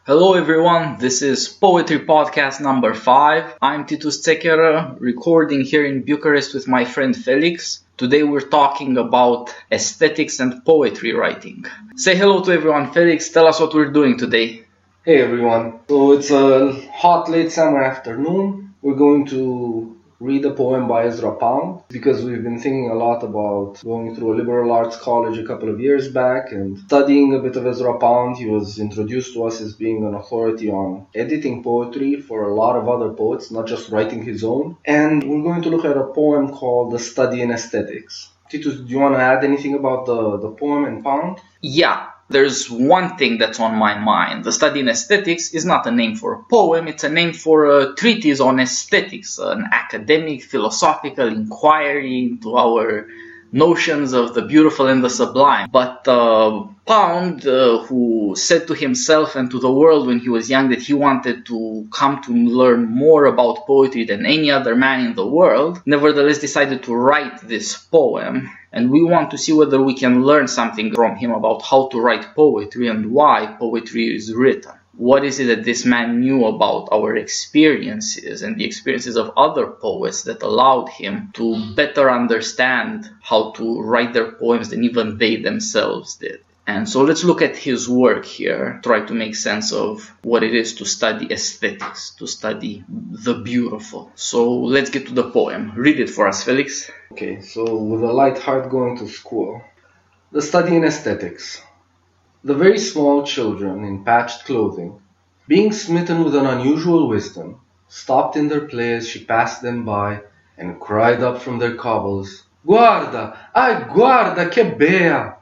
Hello everyone, this is Poetry Podcast number 5. I'm Titus Felix, recording here in Bucharest with my friend Felix. Today we're talking about aesthetics and poetry writing. Say hello to everyone, Felix. Tell us what we're doing today. Hey everyone. So it's a hot late summer afternoon. We're going to read a poem by Ezra Pound because we've been thinking a lot about going through a liberal arts college a couple of years back and studying a bit of Ezra Pound. He was introduced to us as being an authority on editing poetry for a lot of other poets, not just writing his own. And we're going to look at a poem called The Study in Aesthetics. Titus, do you want to add anything about the poem and Pound? Yeah. There's one thing that's on my mind. The Study in Aesthetics is not a name for a poem, it's a name for a treatise on aesthetics, an academic, philosophical inquiry into our notions of the beautiful and the sublime. But Pound, who said to himself and to the world when he was young that he wanted to come to learn more about poetry than any other man in the world, nevertheless decided to write this poem. And we want to see whether we can learn something from him about how to write poetry and why poetry is written. What is it that this man knew about our experiences and the experiences of other poets that allowed him to better understand how to write their poems than even they themselves did? And so let's look at his work here, try to make sense of what it is to study aesthetics, to study the beautiful. So let's get to the poem. Read it for us, Felix. Okay, so with a light heart going to school. The Study in Aesthetics. The very small children in patched clothing, being smitten with an unusual wisdom, stopped in their play as she passed them by and cried up from their cobbles, "Guarda! Ai, guarda, che bea!"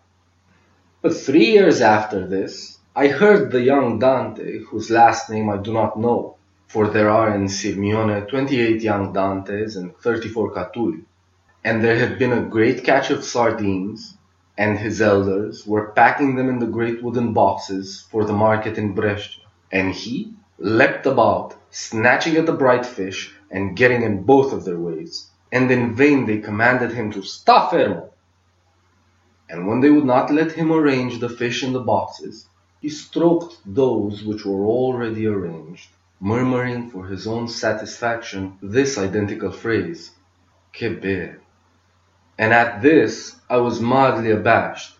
But 3 years after this, I heard the young Dante, whose last name I do not know, for there are in Sirmione 28 young Dantes and 34 Catuli, and there had been a great catch of sardines, and his elders were packing them in the great wooden boxes for the market in Brescia, and he leapt about, snatching at the bright fish and getting in both of their ways, and in vain they commanded him to sta fermo. And when they would not let him arrange the fish in the boxes, he stroked those which were already arranged, murmuring for his own satisfaction this identical phrase, "Che bel." And at this I was mildly abashed.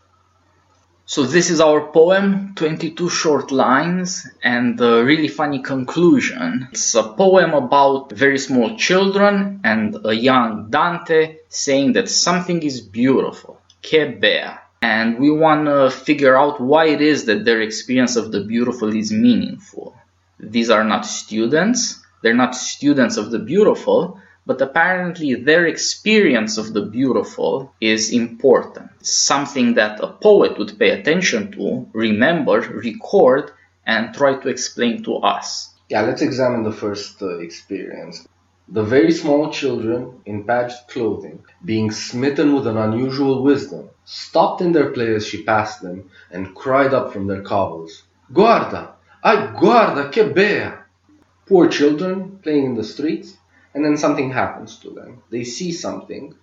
So this is our poem, 22 short lines and a really funny conclusion. It's a poem about very small children and a young Dante saying that something is beautiful. Che bel. And we want to figure out why it is that their experience of the beautiful is meaningful. These are not students, they're not students of the beautiful, but apparently their experience of the beautiful is important. Something that a poet would pay attention to, remember, record, and try to explain to us. Yeah, let's examine the first experience. The very small children in patched clothing, being smitten with an unusual wisdom, stopped in their play as she passed them and cried up from their cobbles, "Guarda! Ai, guarda, che bea!" Poor children playing in the streets, and then something happens to them. They see something,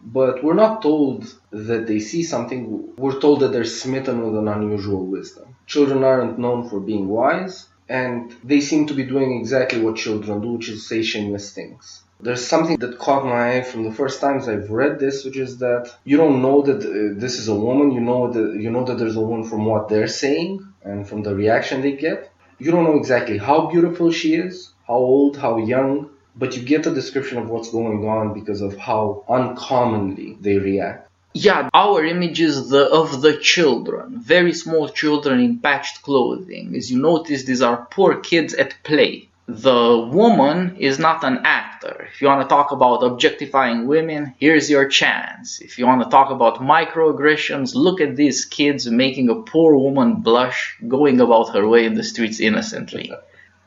but we're not told that they see something. We're told that they're smitten with an unusual wisdom. Children aren't known for being wise, and they seem to be doing exactly what children do, which is say shameless things. There's something that caught my eye from the first times I've read this, which is that you don't know that this is a woman. You know that there's a woman from what they're saying and from the reaction they get. You don't know exactly how beautiful she is, how old, how young, but you get a description of what's going on because of how uncommonly they react. Yeah, our image is of the children, very small children in patched clothing. As you notice, these are poor kids at play. The woman is not an actor. If you want to talk about objectifying women, here's your chance. If you want to talk about microaggressions, look at these kids making a poor woman blush, going about her way in the streets innocently.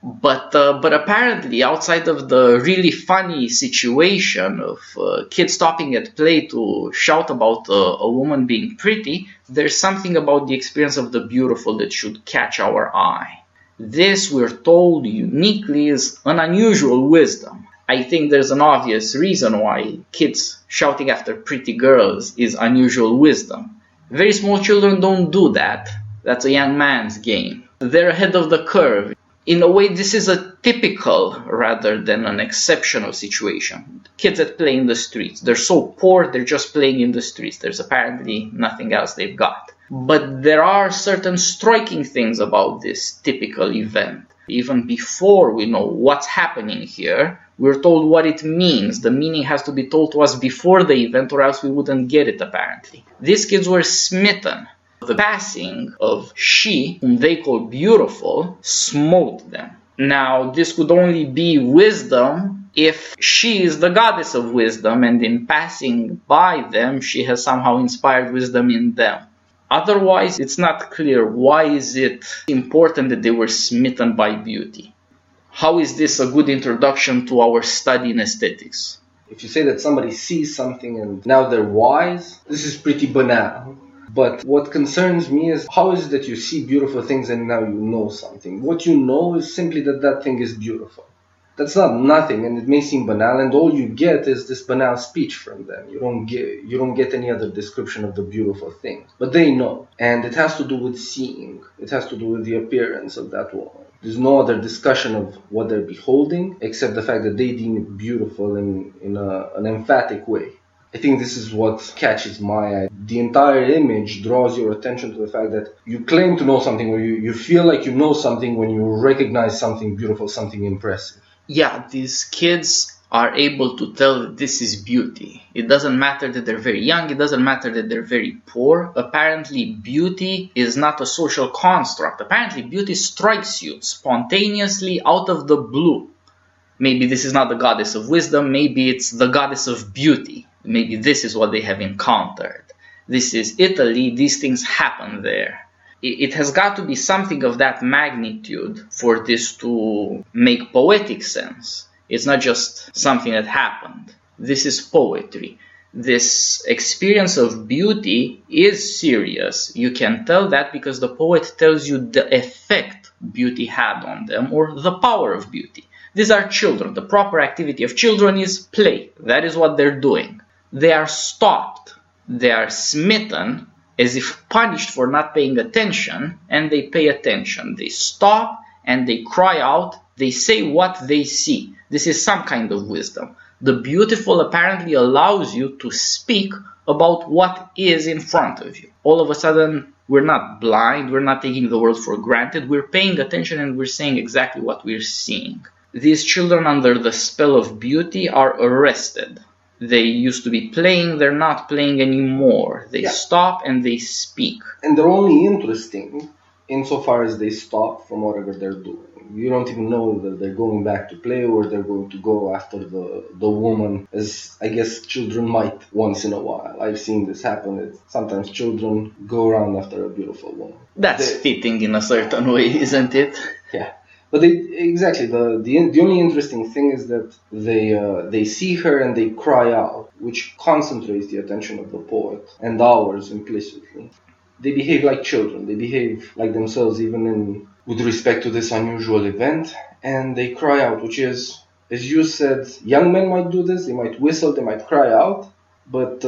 But apparently, outside of the really funny situation of kids stopping at play to shout about a woman being pretty, there's something about the experience of the beautiful that should catch our eye. This, we're told uniquely, is an unusual wisdom. I think there's an obvious reason why kids shouting after pretty girls is unusual wisdom. Very small children don't do that. That's a young man's game. they're ahead of the curve. In a way, this is a typical rather than an exceptional situation. Kids that play in the streets, they're so poor, they're just playing in the streets. There's apparently nothing else they've got. But there are certain striking things about this typical event. Even before we know what's happening here, we're told what it means. The meaning has to be told to us before the event, or else we wouldn't get it, apparently. These kids were smitten. The passing of she, whom they call beautiful, smote them. Now, this could only be wisdom if she is the goddess of wisdom, and in passing by them, she has somehow inspired wisdom in them. Otherwise, it's not clear why is it important that they were smitten by beauty. How is this a good introduction to our study in aesthetics? If you say that somebody sees something and now they're wise, this is pretty banal. But what concerns me is how is it that you see beautiful things and now you know something? What you know is simply that that thing is beautiful. That's not nothing, and it may seem banal, and all you get is this banal speech from them. You don't get any other description of the beautiful thing. But they know, and it has to do with seeing. It has to do with the appearance of that woman. There's no other discussion of what they're beholding, except the fact that they deem it beautiful in an emphatic way. I think this is what catches my eye. The entire image draws your attention to the fact that you claim to know something, or you feel like you know something when you recognize something beautiful, something impressive. Yeah, these kids are able to tell that this is beauty. It doesn't matter that they're very young, it doesn't matter that they're very poor. Apparently, beauty is not a social construct. Apparently, beauty strikes you spontaneously out of the blue. Maybe this is not the goddess of wisdom, maybe it's the goddess of beauty. Maybe this is what they have encountered. This is Italy, these things happen there. It has got to be something of that magnitude for this to make poetic sense. It's not just something that happened. This is poetry. This experience of beauty is serious. You can tell that because the poet tells you the effect beauty had on them, or the power of beauty. These are children. The proper activity of children is play. That is what they're doing. They are stopped. They are smitten as if punished for not paying attention, and they pay attention. They stop and they cry out. They say what they see. This is some kind of wisdom. The beautiful apparently allows you to speak about what is in front of you. All of a sudden, we're not blind. We're not taking the world for granted. We're paying attention and we're saying exactly what we're seeing. These children under the spell of beauty are arrested. They used to be playing, they're not playing anymore. They stop and they speak. And they're only interesting insofar as they stop from whatever they're doing. You don't even know that they're going back to play or they're going to go after the woman, as I guess children might once in a while. I've seen this happen. Sometimes children go around after a beautiful woman. That's fitting in a certain way, isn't it? Yeah. But the only interesting thing is that they see her and they cry out, which concentrates the attention of the poet and ours implicitly. They behave like children. They behave like themselves even with respect to this unusual event, and they cry out, which is, as you said, young men might do this. They might whistle, they might cry out, but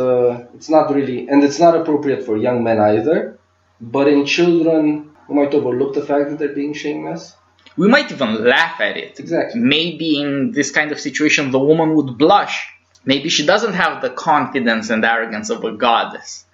it's not really, and it's not appropriate for young men either. But in children, who might overlook the fact that they're being shameless. We might even laugh at it. Exactly. Maybe in this kind of situation, the woman would blush. Maybe she doesn't have the confidence and arrogance of a goddess.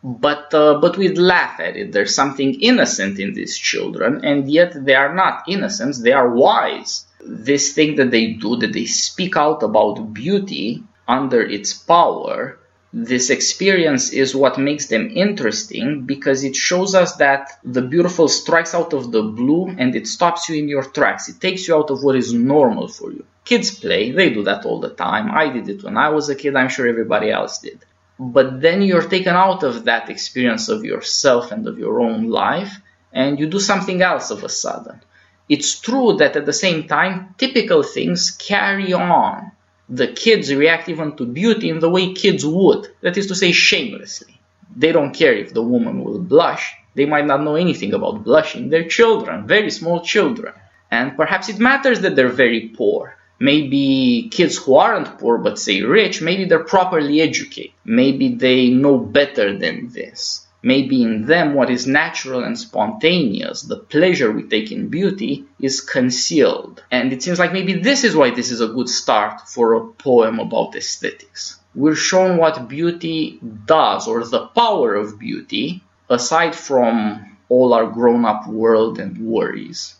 But we'd laugh at it. There's something innocent in these children, and yet they are not innocents. They are wise. This thing that they do, that they speak out about beauty under its power, this experience is what makes them interesting, because it shows us that the beautiful strikes out of the blue and it stops you in your tracks. It takes you out of what is normal for you. Kids play, they do that all the time. I did it when I was a kid, I'm sure everybody else did. But then you're taken out of that experience of yourself and of your own life, and you do something else of a sudden. It's true that at the same time, typical things carry on. The kids react even to beauty in the way kids would, that is to say, shamelessly. They don't care if the woman will blush. They might not know anything about blushing. They're children, very small children. And perhaps it matters that they're very poor. Maybe kids who aren't poor but say rich, maybe they're properly educated. Maybe they know better than this. Maybe in them what is natural and spontaneous, the pleasure we take in beauty, is concealed. And it seems like maybe this is why this is a good start for a poem about aesthetics. We're shown what beauty does, or the power of beauty, aside from all our grown-up world and worries.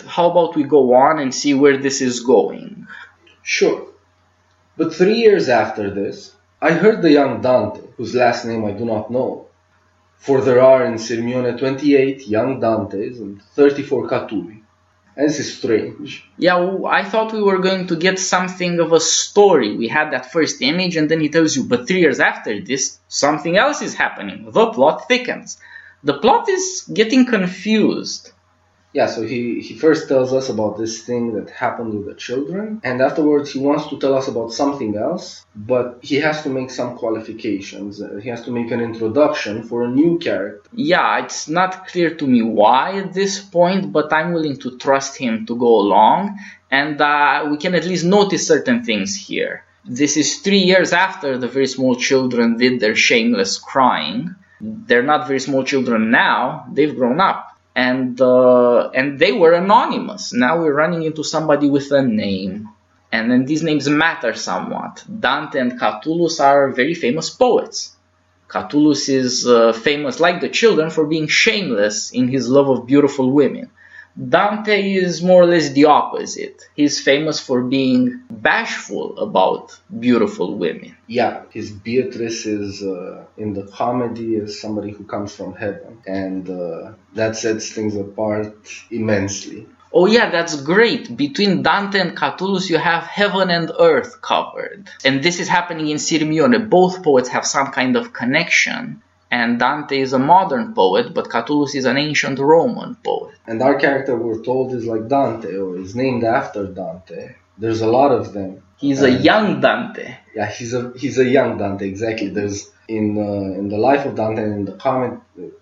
How about we go on and see where this is going? Sure. But 3 years after this, I heard the young Dante, whose last name I do not know. For there are in Sirmione 28 young Dantes and 34 Catuli. And this is strange. Yeah, I thought we were going to get something of a story. We had that first image and then he tells you, but 3 years after this, something else is happening. The plot thickens. The plot is getting confused. Yeah, so he first tells us about this thing that happened with the children, and afterwards he wants to tell us about something else, but he has to make some qualifications. He has to make an introduction for a new character. Yeah, it's not clear to me why at this point, but I'm willing to trust him to go along, and we can at least notice certain things here. This is 3 years after the very small children did their shameless crying. They're not very small children now, they've grown up. And they were anonymous. Now we're running into somebody with a name. And then these names matter somewhat. Dante and Catullus are very famous poets. Catullus is famous, like the children, for being shameless in his love of beautiful women. Dante is more or less the opposite. He's famous for being bashful about beautiful women. Yeah, his Beatrice is, in the comedy, is somebody who comes from heaven. And that sets things apart immensely. Oh yeah, that's great. Between Dante and Catullus, you have heaven and earth covered. And this is happening in Sirmione. Both poets have some kind of connection. And Dante is a modern poet, but Catullus is an ancient Roman poet. And our character, we're told, is like Dante, or is named after Dante. There's a lot of them. He's a young Dante. Yeah, he's a young Dante, exactly. There's in the life of Dante and in the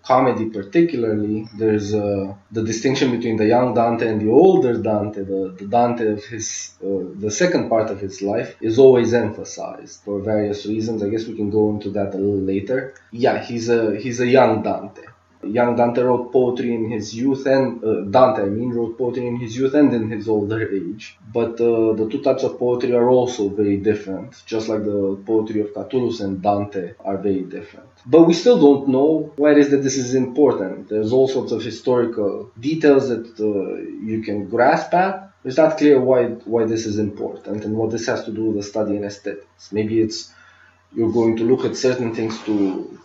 comedy particularly, there's the distinction between the young Dante and the older Dante. The Dante of his the second part of his life is always emphasized for various reasons. I guess we can go into that a little later. Yeah, he's a young Dante. Young Dante wrote poetry in his youth, and Dante, wrote poetry in his youth and in his older age. But the two types of poetry are also very different, just like the poetry of Catullus and Dante are very different. But we still don't know why it is that this is important. There's all sorts of historical details that you can grasp at. It's not clear why this is important and what this has to do with the study in aesthetics. Maybe it's you're going to look at certain things to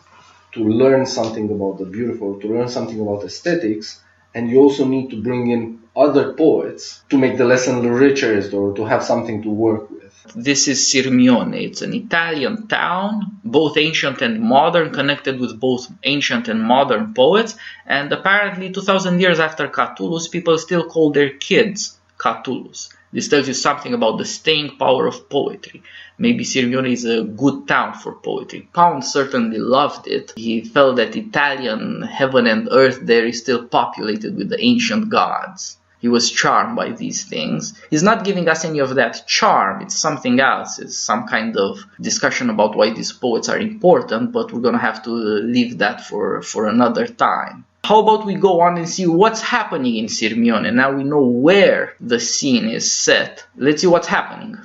learn something about the beautiful, to learn something about aesthetics, and you also need to bring in other poets to make the lesson richer or to have something to work with. This is Sirmione. It's an Italian town, both ancient and modern, connected with both ancient and modern poets, and apparently 2000 years after Catullus, people still call their kids Catullus. This tells you something about the staying power of poetry. Maybe Sirmione is a good town for poetry. Pound certainly loved it. He felt that Italian heaven and earth there is still populated with the ancient gods. He was charmed by these things. He's not giving us any of that charm. It's something else. It's some kind of discussion about why these poets are important, but we're going to have to leave that for another time. How about we go on and see what's happening in Sirmione? Now we know where the scene is set. Let's see what's happening.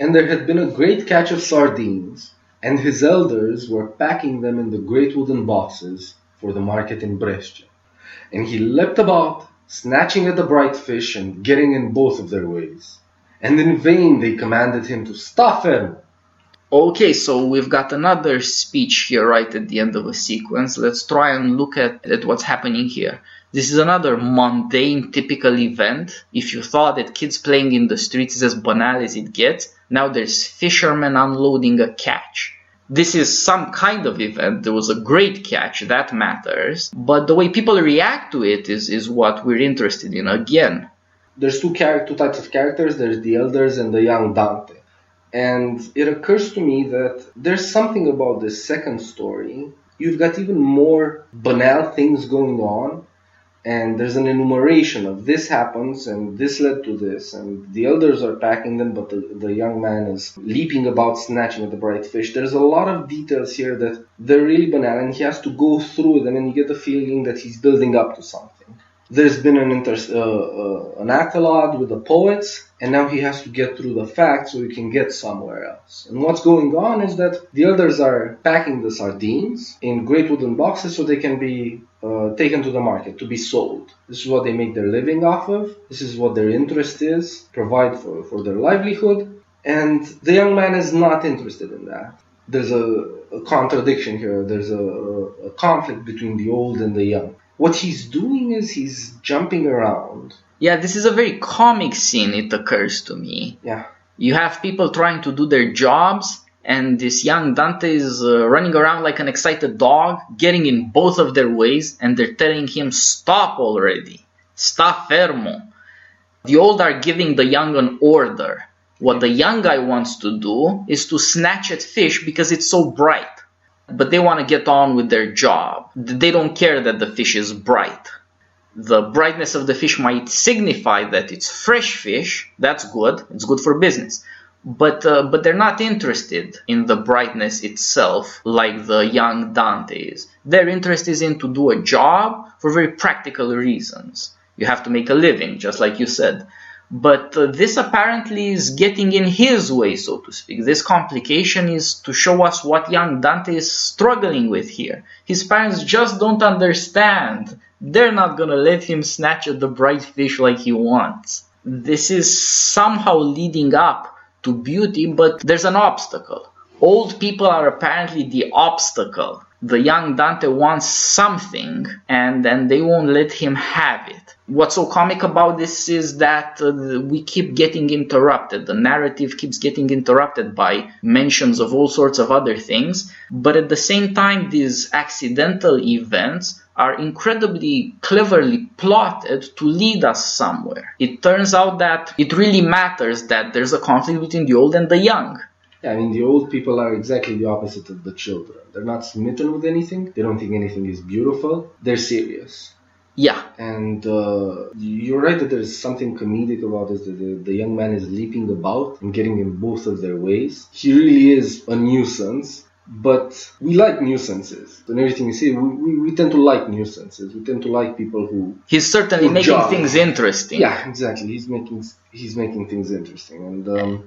And there had been a great catch of sardines, and his elders were packing them in the great wooden boxes for the market in Brescia. And he leapt about, snatching at the bright fish and getting in both of their ways. And in vain they commanded him to sta fermo. Okay, so we've got another speech here right at the end of a sequence. Let's try and look at what's happening here. This is another mundane, typical event. If you thought that kids playing in the streets is as banal as it gets, now there's fishermen unloading a catch. This is some kind of event. There was a great catch, that matters. But the way people react to it is what we're interested in again. There's two types of characters. There's the elders and the young Dante. And it occurs to me that there's something about this second story. You've got even more banal things going on, And there's an enumeration of this happens and this led to this, and the elders are packing them, but the young man is leaping about, snatching at the bright fish. There's a lot of details here that they're really banal, and he has to go through them, and you get the feeling that he's building up to something. There's been an accolade with the poets, and now he has to get through the facts so he can get somewhere else. And what's going on is that the elders are packing the sardines in great wooden boxes so they can be taken to the market to be sold. This is what they make their living off of. This is what their interest is, provide for their livelihood. And the young man is not interested in that. There's a contradiction here. There's a conflict between the old and the young. What he's doing is he's jumping around. Yeah, this is a very comic scene, it occurs to me. Yeah. You have people trying to do their jobs, and this young Dante is running around like an excited dog, getting in both of their ways, and they're telling him, stop already. Sta fermo. The old are giving the young an order. What the young guy wants to do is to snatch at fish because it's so bright. But they want to get on with their job. They don't care that the fish is bright. The brightness of the fish might signify that it's fresh fish. That's good. It's good for business. But they're not interested in the brightness itself like the young Dante is. Their interest is in to do a job for very practical reasons. You have to make a living, just like you said. But this apparently is getting in his way, so to speak. This complication is to show us what young Dante is struggling with here. His parents just don't understand. They're not going to let him snatch at the bright fish like he wants. This is somehow leading up to beauty, but there's an obstacle. Old people are apparently the obstacle. The young Dante wants something, and then they won't let him have it. What's so comic about this is that we keep getting interrupted. The narrative keeps getting interrupted by mentions of all sorts of other things, but at the same time, these accidental events are incredibly cleverly plotted to lead us somewhere. It turns out that it really matters that there's a conflict between the old and the young. Yeah, I mean, the old people are exactly the opposite of the children. They're not smitten with anything. They don't think anything is beautiful. They're serious. Yeah. And you're right that there's something comedic about this. The young man is leaping about and getting in both of their ways. He really is a nuisance. But we like nuisances. And everything you say, we tend to like nuisances. We tend to like people who... He's certainly making things interesting. Yeah, exactly. He's making things interesting.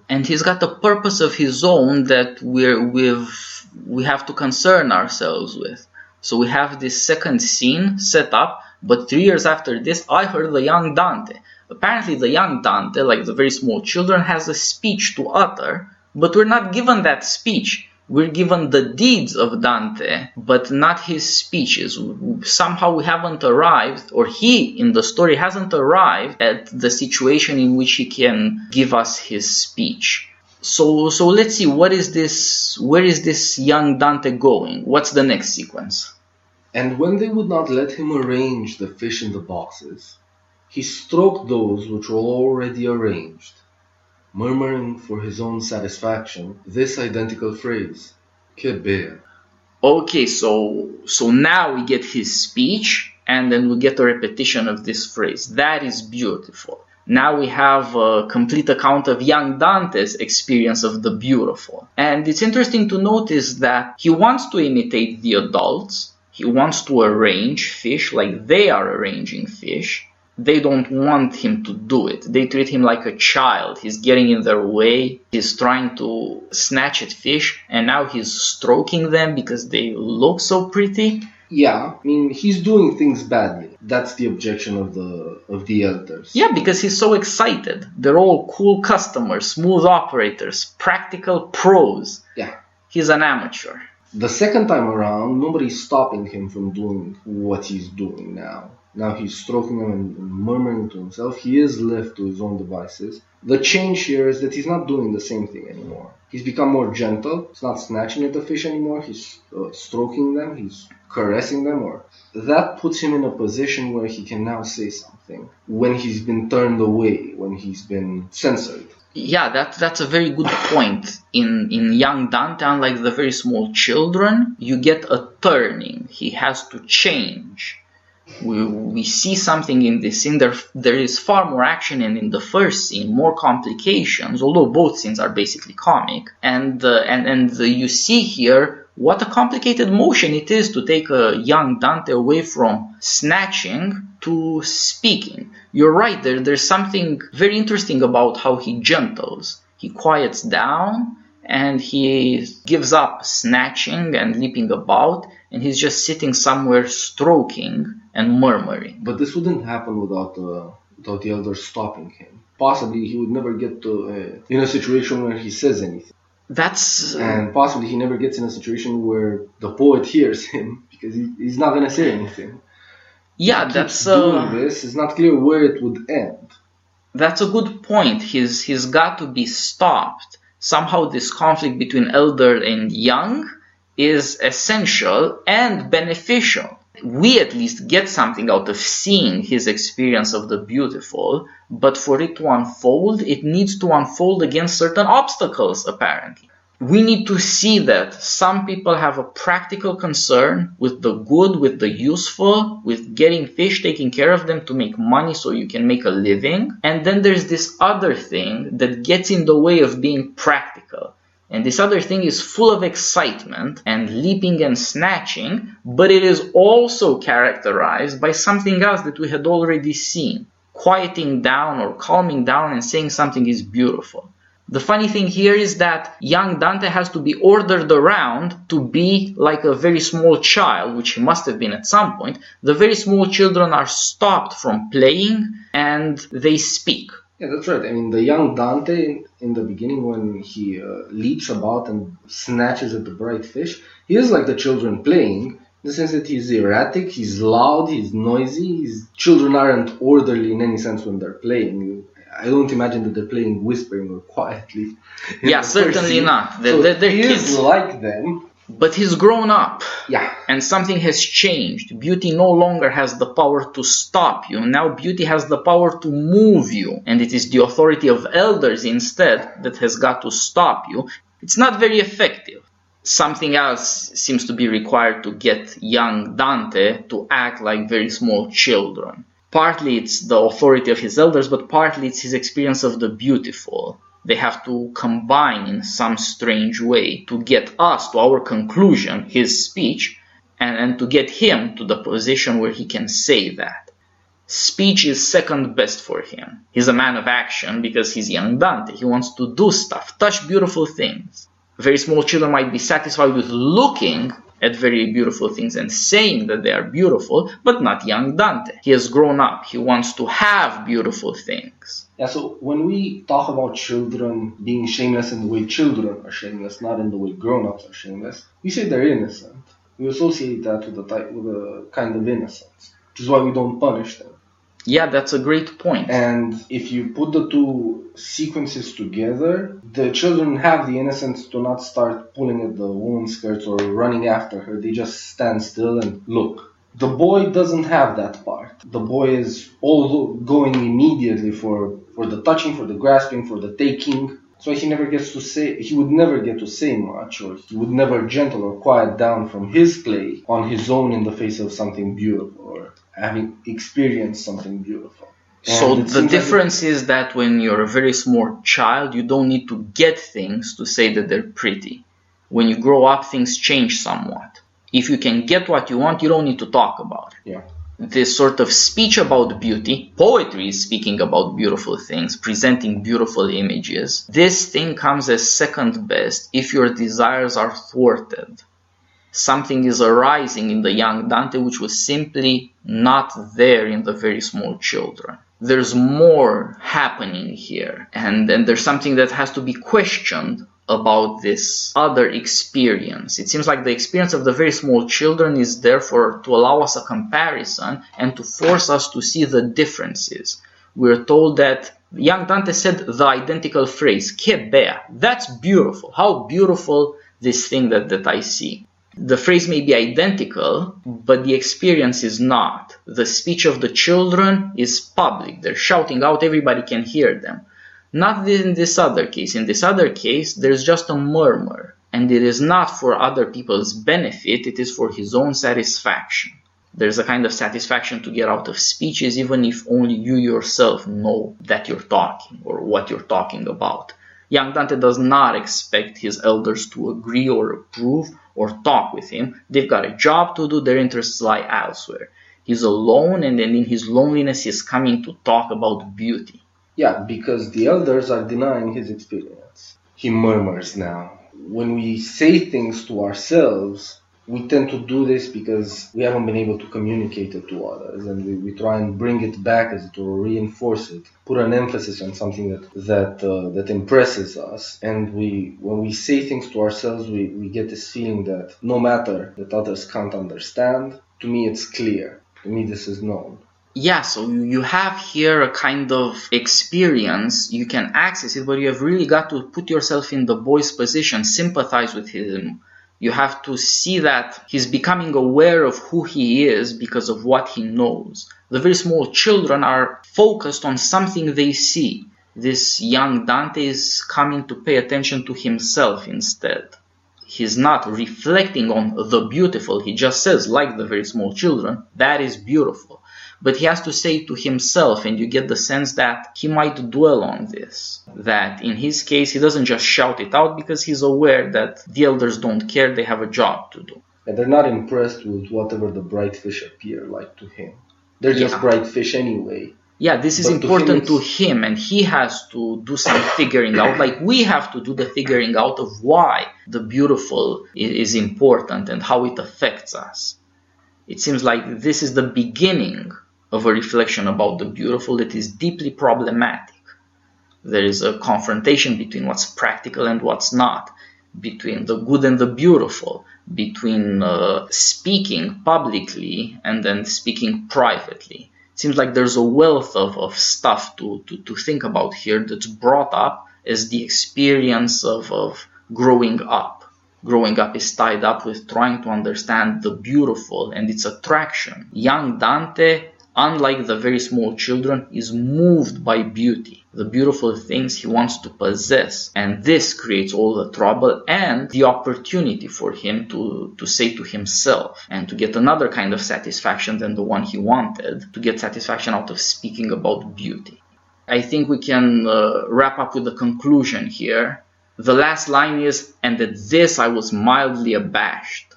And he's got a purpose of his own that we have to concern ourselves with. So we have this second scene set up, but 3 years after this, I heard the young Dante. Apparently the young Dante, like the very small children, has a speech to utter, but we're not given that speech. We're given the deeds of Dante, but not his speeches. Somehow we haven't arrived, or he in the story hasn't arrived at the situation in which he can give us his speech. So let's see, where is this young Dante going? What's the next sequence? And when they would not let him arrange the fish in the boxes, he stroked those which were already arranged, murmuring for his own satisfaction this identical phrase, "Que belle." Okay, so now we get his speech, and then we get a repetition of this phrase. That is beautiful. Now we have a complete account of young Dante's experience of the beautiful. And it's interesting to notice that he wants to imitate the adults. He wants to arrange fish like they are arranging fish. They don't want him to do it. They treat him like a child. He's getting in their way. He's trying to snatch at fish, and now he's stroking them because they look so pretty. Yeah, I mean, he's doing things badly. That's the objection of the elders. Yeah, because he's so excited. They're all cool customers, smooth operators, practical pros. Yeah. He's an amateur. The second time around, nobody's stopping him from doing what he's doing now. Now he's stroking them and murmuring to himself. He is left to his own devices. The change here is that he's not doing the same thing anymore. He's become more gentle. He's not snatching at the fish anymore. He's stroking them. He's caressing them. Or that puts him in a position where he can now say something when he's been turned away, when he's been censored. Yeah, that's a very good point. In young Dante, unlike the very small children, you get a turning. He has to change. We see something in this scene. There is far more action, and in the first scene, more complications. Although both scenes are basically comic, and you see here what a complicated motion it is to take a young Dante away from snatching to speaking. You're right. There's something very interesting about how he gentles. He quiets down, and he gives up snatching and leaping about, and he's just sitting somewhere stroking and murmuring. But this wouldn't happen without the elders stopping him. Possibly he would never get to in a situation where he says anything. And possibly he never gets in a situation where the poet hears him, because he's not going to say anything. Yeah, that's doing this. It's not clear where it would end. That's a good point. He's got to be stopped. Somehow this conflict between elder and young is essential and beneficial. We at least get something out of seeing his experience of the beautiful, but for it to unfold, it needs to unfold against certain obstacles, apparently. We need to see that some people have a practical concern with the good, with the useful, with getting fish, taking care of them to make money so you can make a living. And then there's this other thing that gets in the way of being practical. And this other thing is full of excitement and leaping and snatching, but it is also characterized by something else that we had already seen. Quieting down or calming down and saying something is beautiful. The funny thing here is that young Dante has to be ordered around to be like a very small child, which he must have been at some point. The very small children are stopped from playing and they speak. Yeah, that's right. I mean, the young Dante in the beginning, when he leaps about and snatches at the bright fish, he is like the children playing, in the sense that he's erratic, he's loud, he's noisy. Children aren't orderly in any sense when they're playing. I don't imagine that they're playing whispering or quietly. Yeah, certainly not. They're he kids. Is like them. But he's grown up. Yeah. And something has changed. Beauty no longer has the power to stop you. Now beauty has the power to move you. And it is the authority of elders instead that has got to stop you. It's not very effective. Something else seems to be required to get young Dante to act like very small children. Partly it's the authority of his elders, but partly it's his experience of the beautiful. They have to combine in some strange way to get us to our conclusion, his speech, and to get him to the position where he can say that. Speech is second best for him. He's a man of action because he's young Dante. He wants to do stuff, touch beautiful things. Very small children might be satisfied with looking at very beautiful things and saying that they are beautiful, but not young Dante. He has grown up. He wants to have beautiful things. Yeah, so when we talk about children being shameless in the way children are shameless, not in the way grown-ups are shameless, we say they're innocent. We associate that with a kind of innocence, which is why we don't punish them. Yeah, that's a great point. And if you put the two sequences together, the children have the innocence to not start pulling at the woman's skirts or running after her. They just stand still and look. The boy doesn't have that part. The boy is all going immediately for the touching, for the grasping, for the taking. So he would never get to say much, or he would never gentle or quiet down from his play on his own in the face of something beautiful or having experienced something beautiful. So the difference is that when you're a very small child, you don't need to get things to say that they're pretty. When you grow up, things change somewhat. If you can get what you want, you don't need to talk about it. Yeah. This sort of speech about beauty, poetry is speaking about beautiful things, presenting beautiful images. This thing comes as second best if your desires are thwarted. Something is arising in the young Dante which was simply not there in the very small children. There's more happening here, and there's something that has to be questioned about this other experience. It seems like the experience of the very small children is therefore to allow us a comparison and to force us to see the differences. We're told that young Dante said the identical phrase, che bea, that's beautiful, how beautiful this thing that I see. The phrase may be identical, but the experience is not. The speech of the children is public. They're shouting out, everybody can hear them. Not in this other case. In this other case, there's just a murmur, and it is not for other people's benefit, it is for his own satisfaction. There's a kind of satisfaction to get out of speeches, even if only you yourself know that you're talking or what you're talking about. Young Dante does not expect his elders to agree or approve or talk with him. They've got a job to do, their interests lie elsewhere. He's alone, and then in his loneliness he's coming to talk about beauty. Yeah, because the elders are denying his experience. He murmurs now. When we say things to ourselves, we tend to do this because we haven't been able to communicate it to others, and we try and bring it back as it or reinforce it, put an emphasis on something that impresses us. And when we say things to ourselves, we get this feeling that no matter that others can't understand, to me it's clear. To me this is known. Yeah, so you have here a kind of experience, you can access it, but you have really got to put yourself in the boy's position, sympathize with him. You have to see that he's becoming aware of who he is because of what he knows. The very small children are focused on something they see. This young Dante is coming to pay attention to himself instead. He's not reflecting on the beautiful. He just says, like the very small children, that is beautiful. But he has to say it to himself, and you get the sense that he might dwell on this. That in his case, he doesn't just shout it out because he's aware that the elders don't care, they have a job to do. And they're not impressed with whatever the bright fish appear like to him. They're just bright fish anyway. Yeah, this is important to him, and he has to do some figuring out, like we have to do the figuring out of why the beautiful is important and how it affects us. It seems like this is the beginning of a reflection about the beautiful that is deeply problematic. There is a confrontation between what's practical and what's not, between the good and the beautiful, between speaking publicly and then speaking privately. It seems like there's a wealth of stuff to think about here that's brought up as the experience of growing up. Growing up is tied up with trying to understand the beautiful and its attraction. Young Dante, unlike the very small children, is moved by beauty, the beautiful things he wants to possess. And this creates all the trouble and the opportunity for him to say to himself and to get another kind of satisfaction than the one he wanted, to get satisfaction out of speaking about beauty. I think we can wrap up with the conclusion here. The last line is, and at this I was mildly abashed.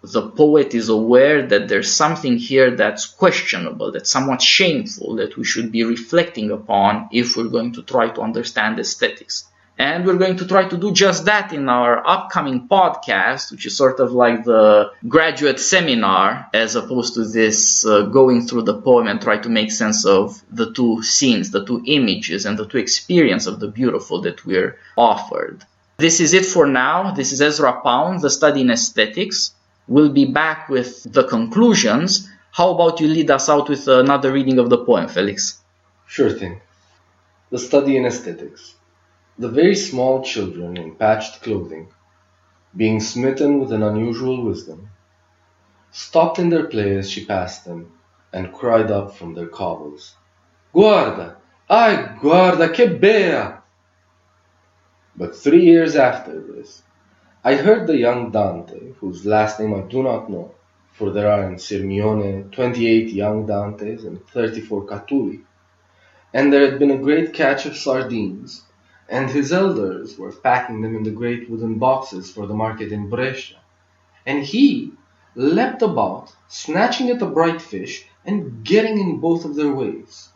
The poet is aware that there's something here that's questionable, that's somewhat shameful, that we should be reflecting upon if we're going to try to understand aesthetics. And we're going to try to do just that in our upcoming podcast, which is sort of like the graduate seminar, as opposed to this going through the poem and try to make sense of the two scenes, the two images, and the two experiences of the beautiful that we're offered. This is it for now. This is Ezra Pound, the study in aesthetics. We'll be back with the conclusions. How about you lead us out with another reading of the poem, Felix? Sure thing. The study in aesthetics. The very small children in patched clothing, being smitten with an unusual wisdom, stopped in their play as she passed them, and cried up from their cobbles, "Guarda! Ay, guarda, che bella!" But 3 years after this, I heard the young Dante, whose last name I do not know, for there are in Sirmione 28 young Dantes and 34 Catuli, and there had been a great catch of sardines, and his elders were packing them in the great wooden boxes for the market in Brescia. And he leapt about, snatching at a bright fish, and getting in both of their ways.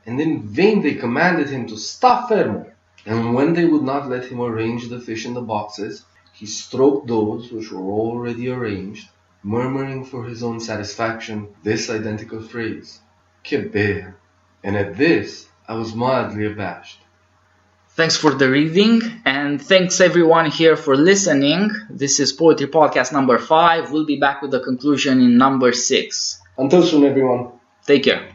And in vain they commanded him to sta fermo. And when they would not let him arrange the fish in the boxes, he stroked those which were already arranged, murmuring for his own satisfaction this identical phrase, "Che bella!" And at this I was mildly abashed. Thanks for the reading, and thanks everyone here for listening. This is Poetry Podcast number 5. We'll be back with the conclusion in number 6. Until soon, everyone. Take care.